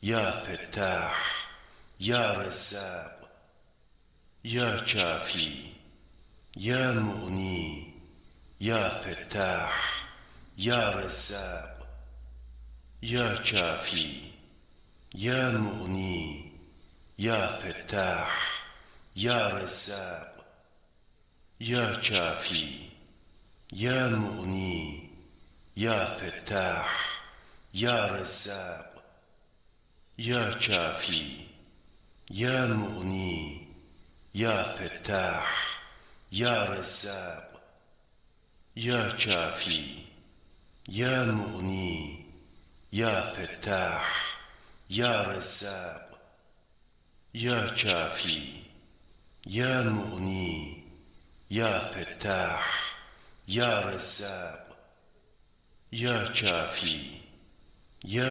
يا فتاح يا رزاق، يا كافي يا مغني، يا فتاح يا رزاق، يا كافي يا مغني، يا فتاح يا رزاق، يا كافي يا مغني، يا فتاح يا رزاق، يا كافي يا مغني، يا فتاح يا رزاق، يا كافي يا مغني، يا فتاح يا رزاق، يا كافي يا مغني، يا فتاح يا رزاق، يا كافي يا